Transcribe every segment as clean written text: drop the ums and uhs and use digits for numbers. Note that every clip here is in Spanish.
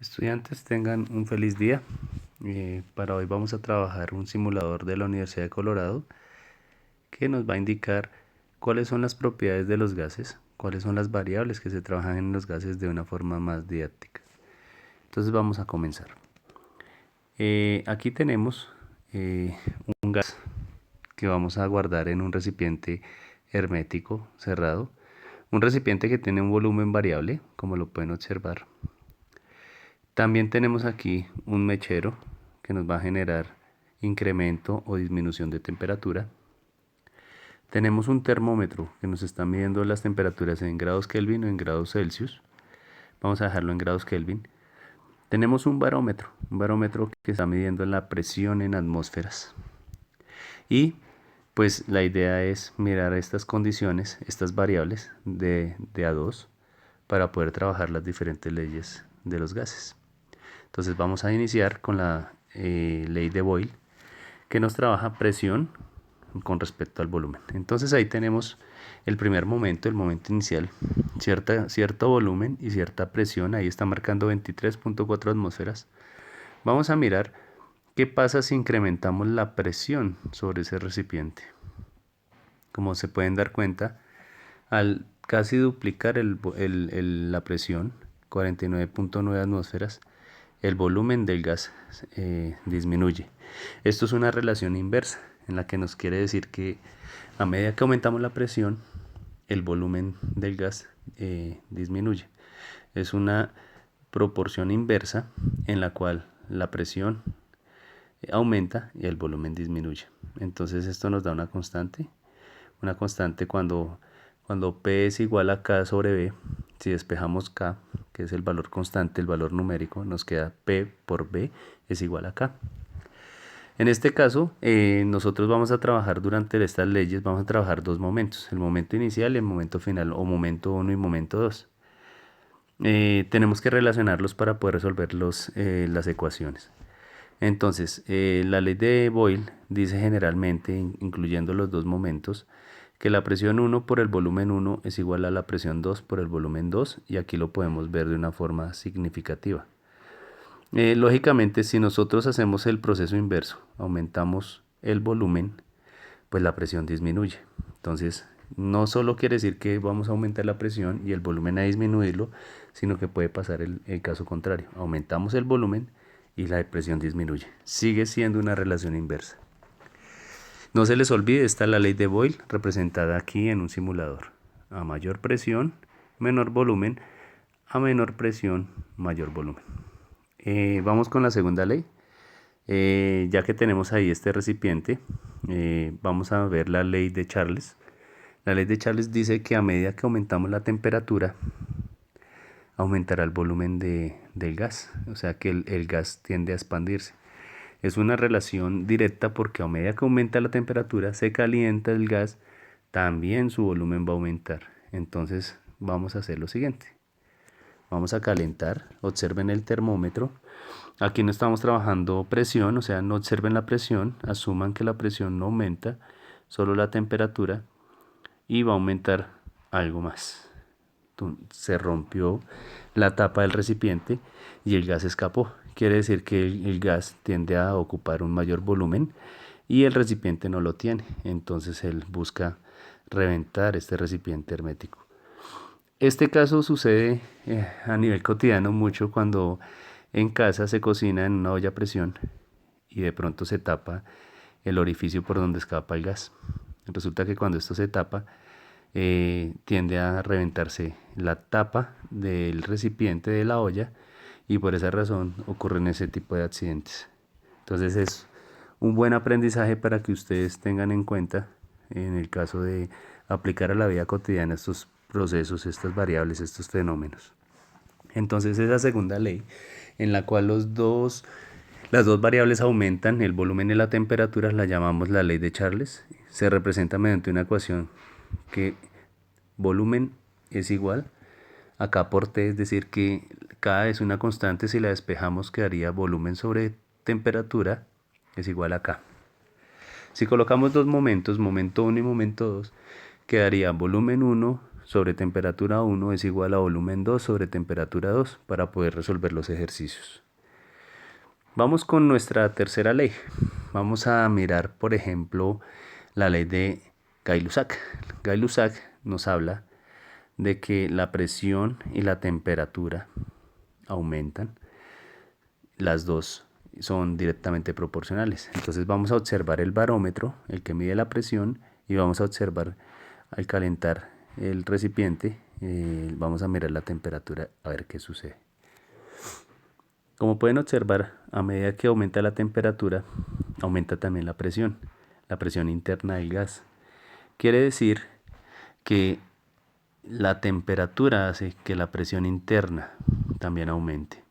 Estudiantes, tengan un feliz día. Para hoy vamos a trabajar un simulador de la Universidad de Colorado que nos va a indicar cuáles son las propiedades de los gases, cuáles son las variables que se trabajan en los gases de una forma más didáctica. Entonces vamos a comenzar. Aquí tenemos un gas que vamos a guardar en un recipiente hermético cerrado, un recipiente que tiene un volumen variable, como lo pueden observar. También tenemos aquí un mechero que nos va a generar incremento o disminución de temperatura. Tenemos un termómetro que nos está midiendo las temperaturas en grados Kelvin o en grados Celsius. Vamos a dejarlo en grados Kelvin. Tenemos un barómetro que está midiendo la presión en atmósferas. Y pues la idea es mirar estas condiciones, estas variables de A2 para poder trabajar las diferentes leyes de los gases. Entonces vamos a iniciar con la ley de Boyle, que nos trabaja presión con respecto al volumen. Entonces ahí tenemos el primer momento, el momento inicial, cierto volumen y cierta presión. Ahí está marcando 23.4 atmósferas. Vamos a mirar qué pasa si incrementamos la presión sobre ese recipiente. Como se pueden dar cuenta, al casi duplicar la presión, 49.9 atmósferas, el volumen del gas disminuye. Esto es una relación inversa, en la que nos quiere decir que a medida que aumentamos la presión, el volumen del gas disminuye. Es una proporción inversa en la cual la presión aumenta y el volumen disminuye. Entonces esto nos da una constante cuando P es igual a K sobre B. Si despejamos K, que es el valor constante, el valor numérico, nos queda P por B es igual a K. En este caso, nosotros vamos a trabajar durante estas leyes, vamos a trabajar dos momentos, el momento inicial y el momento final, o momento 1 y momento 2. Tenemos que relacionarlos para poder resolver las ecuaciones. Entonces, la ley de Boyle dice generalmente, incluyendo los dos momentos, que la presión 1 por el volumen 1 es igual a la presión 2 por el volumen 2, y aquí lo podemos ver de una forma significativa. Lógicamente, si nosotros hacemos el proceso inverso, aumentamos el volumen, pues la presión disminuye. Entonces, no solo quiere decir que vamos a aumentar la presión y el volumen a disminuirlo, sino que puede pasar el caso contrario. Aumentamos el volumen y la presión disminuye. Sigue siendo una relación inversa. No se les olvide, está la ley de Boyle representada aquí en un simulador. A mayor presión, menor volumen. A menor presión, mayor volumen. Vamos con la segunda ley. Ya que tenemos ahí este recipiente, vamos a ver la ley de Charles. La ley de Charles dice que a medida que aumentamos la temperatura, aumentará el volumen del gas, o sea que el gas tiende a expandirse. Es una relación directa porque a medida que aumenta la temperatura, se calienta el gas, también su volumen va a aumentar. Entonces vamos a hacer lo siguiente. Vamos a calentar, observen el termómetro. Aquí no estamos trabajando presión, o sea, no observen la presión, asuman que la presión no aumenta, solo la temperatura, y va a aumentar algo más. Se rompió la tapa del recipiente y el gas escapó. Quiere decir que el gas tiende a ocupar un mayor volumen y el recipiente no lo tiene. Entonces él busca reventar este recipiente hermético. Este caso sucede a nivel cotidiano mucho cuando en casa se cocina en una olla a presión y de pronto se tapa el orificio por donde escapa el gas. Resulta que cuando esto se tapa, tiende a reventarse la tapa del recipiente de la olla y por esa razón ocurren ese tipo de accidentes. Entonces es un buen aprendizaje para que ustedes tengan en cuenta en el caso de aplicar a la vida cotidiana estos procesos, estas variables, estos fenómenos. Entonces esa segunda ley en la cual las dos variables aumentan, el volumen y la temperatura, la llamamos la ley de Charles. Se representa mediante una ecuación que volumen es igual a K por T, es decir que K es una constante, si la despejamos quedaría volumen sobre temperatura es igual a K. Si colocamos dos momentos, momento 1 y momento 2, quedaría volumen 1 sobre temperatura 1 es igual a volumen 2 sobre temperatura 2 para poder resolver los ejercicios. Vamos con nuestra tercera ley. Vamos a mirar, por ejemplo, la ley de Gay-Lussac. Gay-Lussac nos habla de que la presión y la temperatura aumentan. Las dos son directamente proporcionales. Entonces vamos a observar el barómetro, el que mide la presión, y vamos a observar al calentar el recipiente, vamos a mirar la temperatura a ver qué sucede. Como pueden observar, a medida que aumenta la temperatura, aumenta también la presión interna del gas. Quiere decir que la temperatura hace que la presión interna también aumente.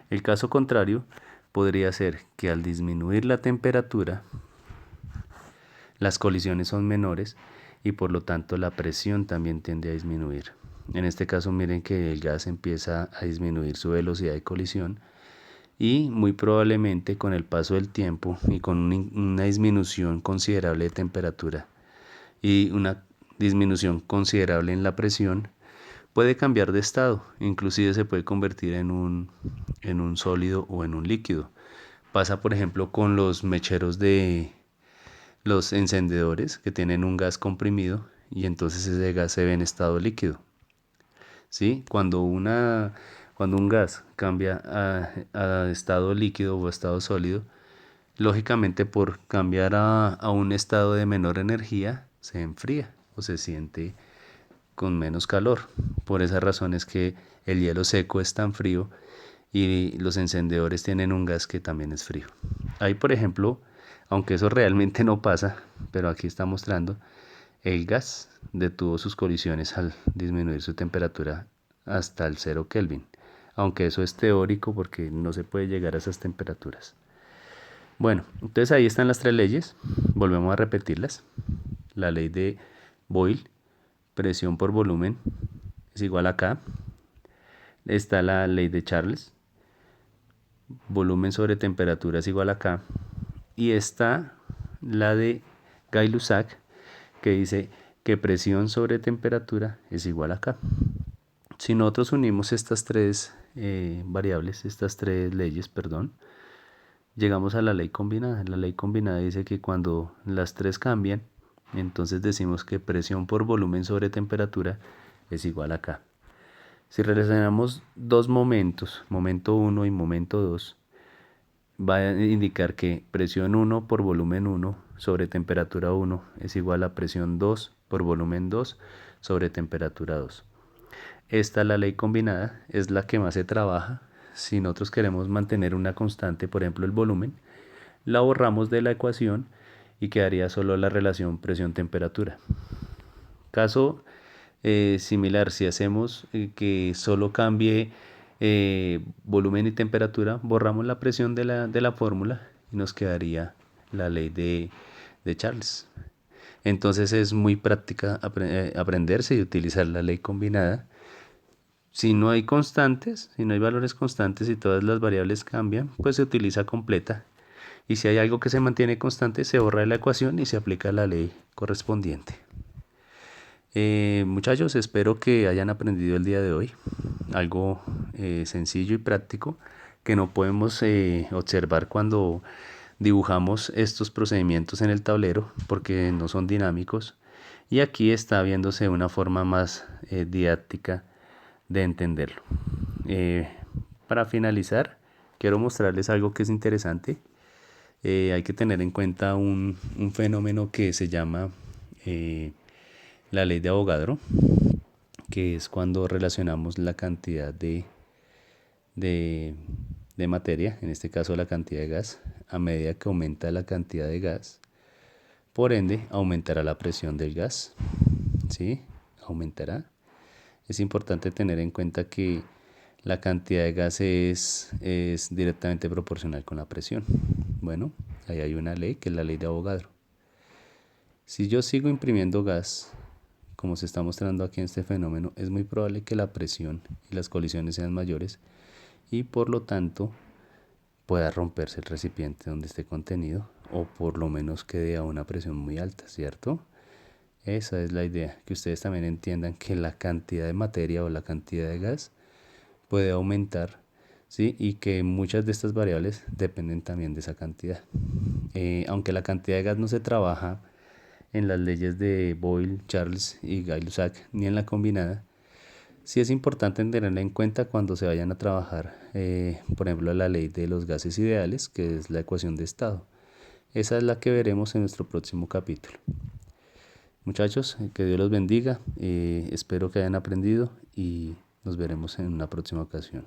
El caso contrario podría ser que al disminuir la temperatura, las colisiones son menores y por lo tanto la presión también tiende a disminuir. En este caso miren que el gas empieza a disminuir su velocidad de colisión y muy probablemente con el paso del tiempo y con una disminución considerable de temperatura y una disminución considerable en la presión, puede cambiar de estado, inclusive se puede convertir en un sólido o en un líquido. Pasa por ejemplo con los mecheros de los encendedores que tienen un gas comprimido y entonces ese gas se ve en estado líquido. ¿Sí? Cuando un gas cambia a estado líquido o estado sólido, lógicamente por cambiar a un estado de menor energía se enfría o se siente con menos calor. Por esa razón es que el hielo seco es tan frío y los encendedores tienen un gas que también es frío. Ahí, por ejemplo, aunque eso realmente no pasa, pero aquí está mostrando, el gas detuvo sus colisiones al disminuir su temperatura hasta el 0 Kelvin. Aunque eso es teórico porque no se puede llegar a esas temperaturas. Bueno, entonces ahí están las tres leyes. Volvemos a repetirlas. La ley de Boyle, presión por volumen es igual a K. Está la ley de Charles, volumen sobre temperatura es igual a K. Y está la de Gay-Lussac, que dice que presión sobre temperatura es igual a K. Si nosotros unimos estas tres variables, estas tres leyes, perdón, llegamos a la ley combinada. La ley combinada dice que cuando las tres cambian, entonces decimos que presión por volumen sobre temperatura es igual a K. Si relacionamos dos momentos, momento 1 y momento 2, va a indicar que presión 1 por volumen 1 sobre temperatura 1 es igual a presión 2 por volumen 2 sobre temperatura 2. Esta, la ley combinada, es la que más se trabaja. Si nosotros queremos mantener una constante, por ejemplo el volumen, la borramos de la ecuación y quedaría solo la relación presión-temperatura. Caso similar, si hacemos que solo cambie volumen y temperatura, borramos la presión de la fórmula y nos quedaría la ley de Charles. Entonces es muy práctica aprenderse y utilizar la ley combinada. Si no hay constantes, si no hay valores constantes y todas las variables cambian, pues se utiliza completa. Y si hay algo que se mantiene constante, se borra de la ecuación y se aplica la ley correspondiente. Muchachos, espero que hayan aprendido el día de hoy algo sencillo y práctico que no podemos observar cuando dibujamos estos procedimientos en el tablero porque no son dinámicos y aquí está viéndose una forma más didáctica de entenderlo. Para finalizar, quiero mostrarles algo que es interesante. Hay que tener en cuenta un fenómeno que se llama la ley de Avogadro, que es cuando relacionamos la cantidad de materia, en este caso la cantidad de gas, a medida que aumenta la cantidad de gas, por ende aumentará la presión del gas, ¿sí? Aumentará. Es importante tener en cuenta que la cantidad de gas es directamente proporcional con la presión. Bueno, ahí hay una ley que es la ley de Avogadro. Si yo sigo imprimiendo gas, como se está mostrando aquí en este fenómeno, es muy probable que la presión y las colisiones sean mayores y por lo tanto pueda romperse el recipiente donde esté contenido o por lo menos quede a una presión muy alta, ¿cierto? Esa es la idea, que ustedes también entiendan que la cantidad de materia o la cantidad de gas puede aumentar, ¿sí? Y que muchas de estas variables dependen también de esa cantidad. Aunque la cantidad de gas no se trabaja en las leyes de Boyle, Charles y Gay-Lussac, ni en la combinada, sí es importante tenerla en cuenta cuando se vayan a trabajar, por ejemplo, la ley de los gases ideales, que es la ecuación de estado. Esa es la que veremos en nuestro próximo capítulo. Muchachos, que Dios los bendiga, espero que hayan aprendido y nos veremos en una próxima ocasión.